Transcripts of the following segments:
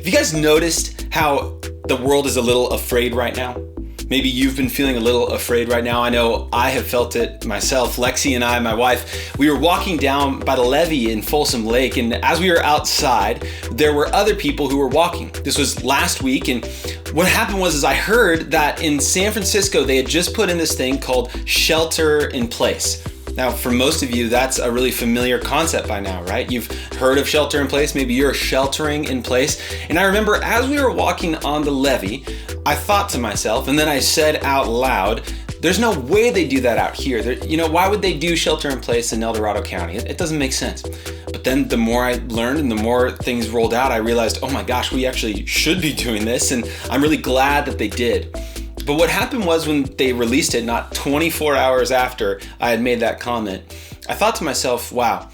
Have you guys noticed how the world is a little afraid right now? Maybe you've been feeling a little afraid right now. I know I have felt it myself. Lexi and I, my wife, we were walking down by the levee in Folsom Lake, and as we were outside, there were other people who were walking. This was last week, and what happened was I heard that in San Francisco, they had just put in this thing called shelter in place. Now, for most of you, that's a really familiar concept by now, right? You've heard of shelter in place. Maybe you're sheltering in place. And I remember as we were walking on the levee, I thought to myself, and then I said out loud, there's no way they do that out here. Why would they do shelter in place in El Dorado County? It doesn't make sense. But then the more I learned and the more things rolled out, I realized, oh my gosh, we actually should be doing this. And I'm really glad that they did. But what happened was when they released it, not 24 hours after I had made that comment, I thought to myself, wow,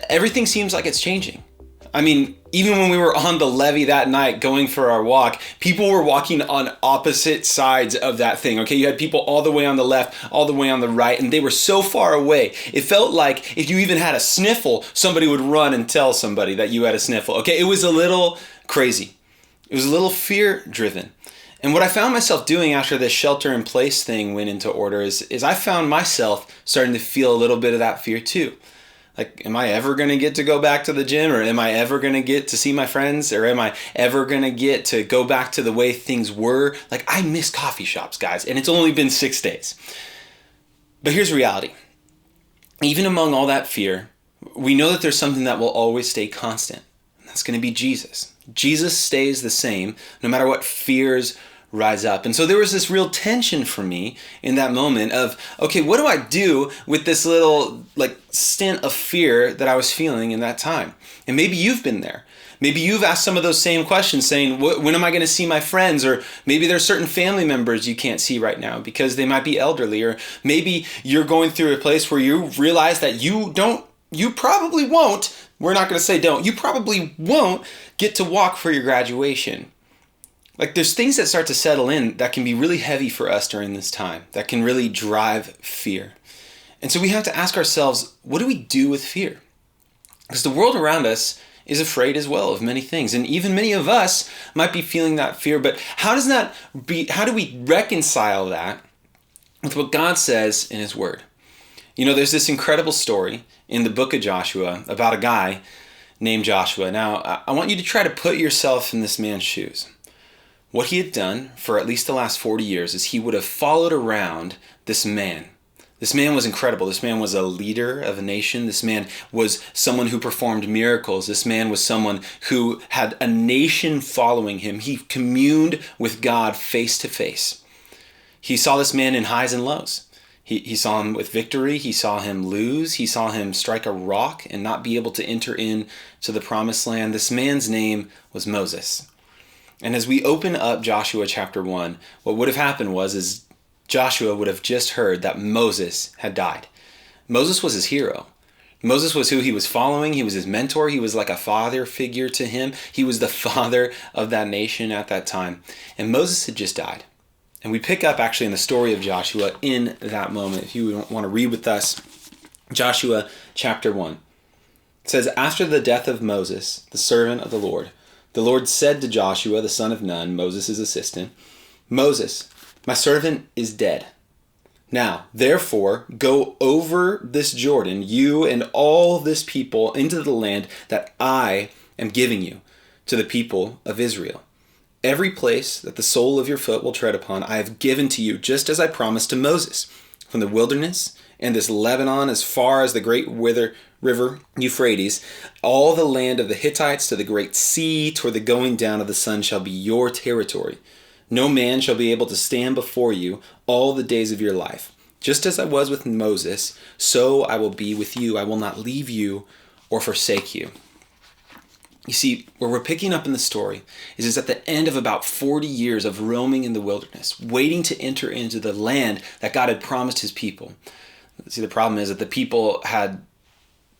everything seems like it's changing. I mean, even when we were on the levee that night going for our walk, people were walking on opposite sides of that thing, okay? You had people all the way on the left, all the way on the right, and they were so far away. It felt like if you even had a sniffle, somebody would run and tell somebody that you had a sniffle, okay? It was a little crazy. It was a little fear-driven. And what I found myself doing after this shelter in place thing went into order is I found myself starting to feel a little bit of that fear too. Like, am I ever going to get to go back to the gym? Or am I ever going to get to see my friends? Or am I ever going to get to go back to the way things were? Like, I miss coffee shops, guys, and it's only been 6 days. But here's reality. Even among all that fear, we know that there's something that will always stay constant. And that's going to be Jesus. Jesus stays the same no matter what fears rise up. And so there was this real tension for me in that moment of, okay, what do I do with this little stint of fear that I was feeling in that time? And maybe you've been there. Maybe you've asked some of those same questions saying, when am I going to see my friends? Or maybe there's certain family members you can't see right now because they might be elderly. Or maybe you're going through a place where you realize that you probably won't, we're not going to say don't, you probably won't get to walk for your graduation. Like, there's things that start to settle in that can be really heavy for us during this time, that can really drive fear. And so we have to ask ourselves, what do we do with fear? Because the world around us is afraid as well of many things. And even many of us might be feeling that fear. But how do we reconcile that with what God says in His Word? You know, there's this incredible story in the book of Joshua about a guy named Joshua. Now, I want you to try to put yourself in this man's shoes. What he had done for at least the last 40 years is he would have followed around this man. This man was incredible. This man was a leader of a nation. This man was someone who performed miracles. This man was someone who had a nation following him. He communed with God face to face. He saw this man in highs and lows. He saw him with victory. He saw him lose. He saw him strike a rock and not be able to enter into the promised land. This man's name was Moses. And as we open up Joshua chapter 1, what would have happened is Joshua would have just heard that Moses had died. Moses was his hero. Moses was who he was following. He was his mentor. He was like a father figure to him. He was the father of that nation at that time. And Moses had just died. And we pick up actually in the story of Joshua in that moment. If you want to read with us, Joshua chapter 1. It says, after the death of Moses, the servant of the Lord said to Joshua, the son of Nun, Moses' assistant, Moses, my servant is dead. Now, therefore, go over this Jordan, you and all this people, into the land that I am giving you, to the people of Israel. Every place that the sole of your foot will tread upon, I have given to you, just as I promised to Moses, from the wilderness and this Lebanon as far as the great river Euphrates, all the land of the Hittites to the great sea, toward the going down of the sun shall be your territory. No man shall be able to stand before you all the days of your life. Just as I was with Moses, so I will be with you. I will not leave you or forsake you. You see, where we're picking up in the story is at the end of about 40 years of roaming in the wilderness, waiting to enter into the land that God had promised His people. See, the problem is that the people had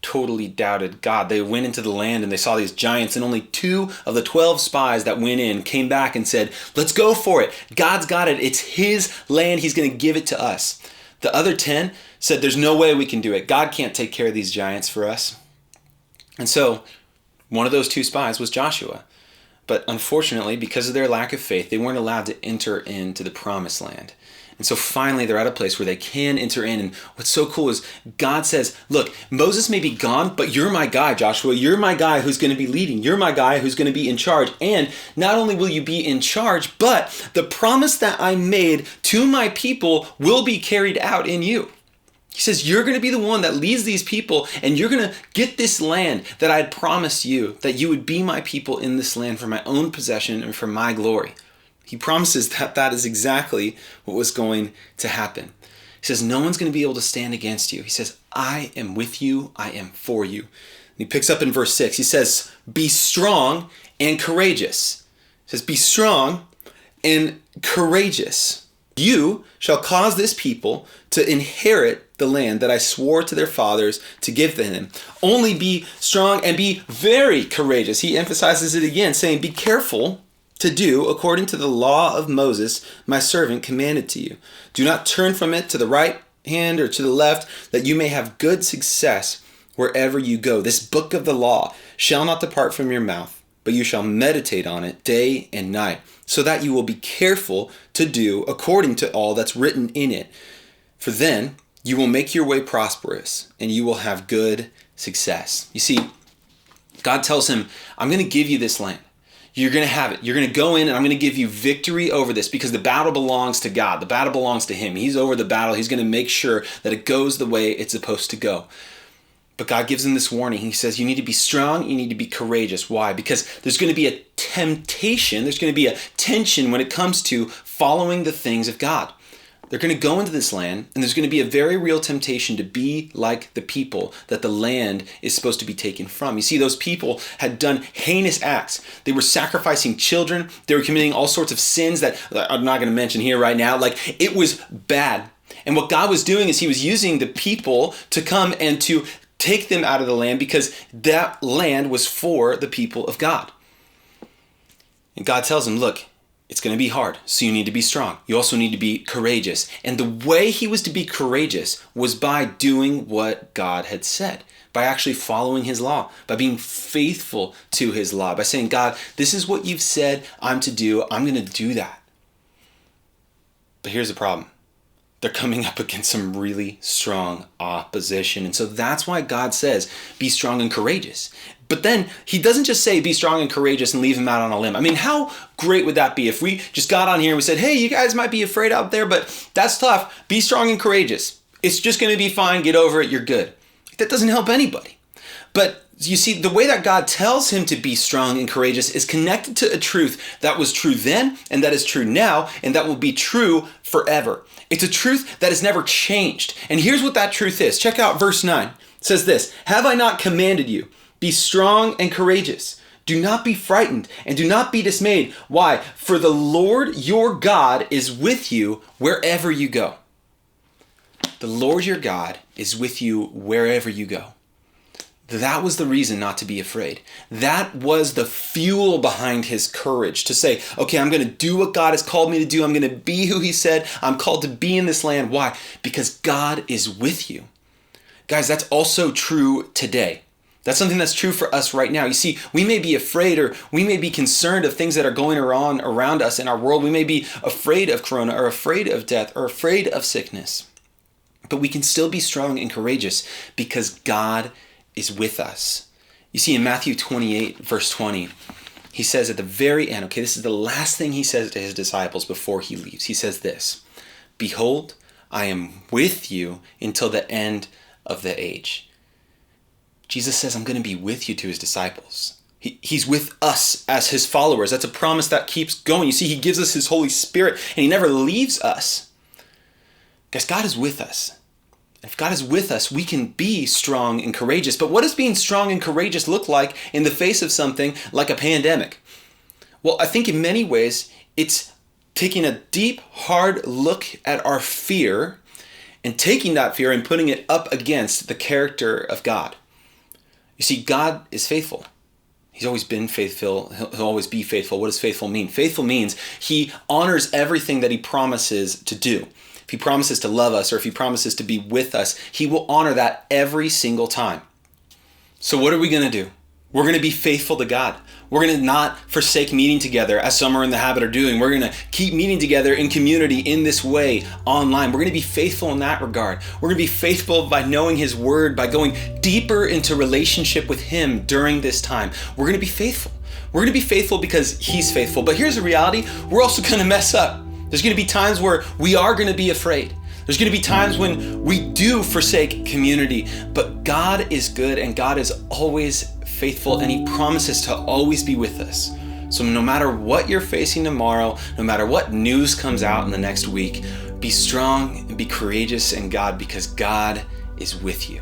totally doubted God. They went into the land and they saw these giants, and only 2 of the 12 spies that went in came back and said, let's go for it. God's got it. It's His land. He's going to give it to us. The other 10 said, there's no way we can do it. God can't take care of these giants for us. And so one of those 2 spies was Joshua. But unfortunately, because of their lack of faith, they weren't allowed to enter into the promised land. And so finally, they're at a place where they can enter in. And what's so cool is God says, look, Moses may be gone, but you're my guy, Joshua. You're my guy who's going to be leading. You're my guy who's going to be in charge. And not only will you be in charge, but the promise that I made to my people will be carried out in you. He says, you're going to be the one that leads these people, and you're going to get this land that I had promised you, that you would be my people in this land for my own possession and for my glory. He promises that that is exactly what was going to happen. He says, no one's going to be able to stand against you. He says, I am with you. I am for you. And he picks up in verse 6. He says, be strong and courageous. He says, be strong and courageous. You shall cause this people to inherit the land that I swore to their fathers to give them. Only be strong and be very courageous. He emphasizes it again, saying, be careful to do according to the law of Moses, my servant, commanded to you. Do not turn from it to the right hand or to the left, that you may have good success wherever you go. This book of the law shall not depart from your mouth, but you shall meditate on it day and night, so that you will be careful to do according to all that's written in it. For then you will make your way prosperous, and you will have good success. You see, God tells him, I'm going to give you this land. You're going to have it. You're going to go in and I'm going to give you victory over this, because the battle belongs to God. The battle belongs to him. He's over the battle. He's going to make sure that it goes the way it's supposed to go. But God gives him this warning. He says, you need to be strong. You need to be courageous. Why? Because there's going to be a temptation. There's going to be a tension when it comes to following the things of God. They're going to go into this land, and there's going to be a very real temptation to be like the people that the land is supposed to be taken from. You see, those people had done heinous acts. They were sacrificing children. They were committing all sorts of sins that I'm not going to mention here right now. Like, it was bad. And what God was doing is he was using the people to come and to take them out of the land, because that land was for the people of God. And God tells them, look, it's going to be hard, so you need to be strong. You also need to be courageous. And the way he was to be courageous was by doing what God had said, by actually following his law, by being faithful to his law, by saying, God, this is what you've said I'm to do. I'm going to do that. But here's the problem. They're coming up against some really strong opposition. And so that's why God says, be strong and courageous. But then he doesn't just say, be strong and courageous and leave him out on a limb. I mean, how great would that be if we just got on here and we said, hey, you guys might be afraid out there, but that's tough. Be strong and courageous. It's just going to be fine. Get over it. You're good. That doesn't help anybody. But you see, the way that God tells him to be strong and courageous is connected to a truth that was true then, and that is true now, and that will be true forever. It's a truth that has never changed. And here's what that truth is. Check out verse 9. It says this, have I not commanded you? Be strong and courageous. Do not be frightened and do not be dismayed. Why? For the Lord your God is with you wherever you go. The Lord your God is with you wherever you go. That was the reason not to be afraid. That was the fuel behind his courage to say, okay, I'm going to do what God has called me to do. I'm going to be who he said I'm called to be in this land. Why? Because God is with you. Guys, that's also true today. That's something that's true for us right now. You see, we may be afraid, or we may be concerned of things that are going on around us in our world. We may be afraid of corona, or afraid of death, or afraid of sickness. But we can still be strong and courageous because God is with us. You see, in Matthew 28, verse 20, he says at the very end, okay, this is the last thing he says to his disciples before he leaves. He says this, behold, I am with you until the end of the age. Jesus says, I'm going to be with you to his disciples. He's with us as his followers. That's a promise that keeps going. You see, he gives us his Holy Spirit, and he never leaves us. Guys, God is with us. If God is with us, we can be strong and courageous. But what does being strong and courageous look like in the face of something like a pandemic? Well, I think in many ways, it's taking a deep, hard look at our fear and taking that fear and putting it up against the character of God. You see, God is faithful. He's always been faithful. He'll always be faithful. What does faithful mean? Faithful means he honors everything that he promises to do. If he promises to love us, or if he promises to be with us, he will honor that every single time. So what are we going to do? We're going to be faithful to God. We're going to not forsake meeting together as some are in the habit of doing. We're going to keep meeting together in community in this way online. We're going to be faithful in that regard. We're going to be faithful by knowing His Word, by going deeper into relationship with Him during this time. We're going to be faithful. We're going to be faithful because He's faithful. But here's the reality. We're also going to mess up. There's going to be times where we are going to be afraid. There's going to be times when we do forsake community. But God is good and God is always faithful, and He promises to always be with us. So no matter what you're facing tomorrow, no matter what news comes out in the next week, be strong and be courageous in God, because God is with you.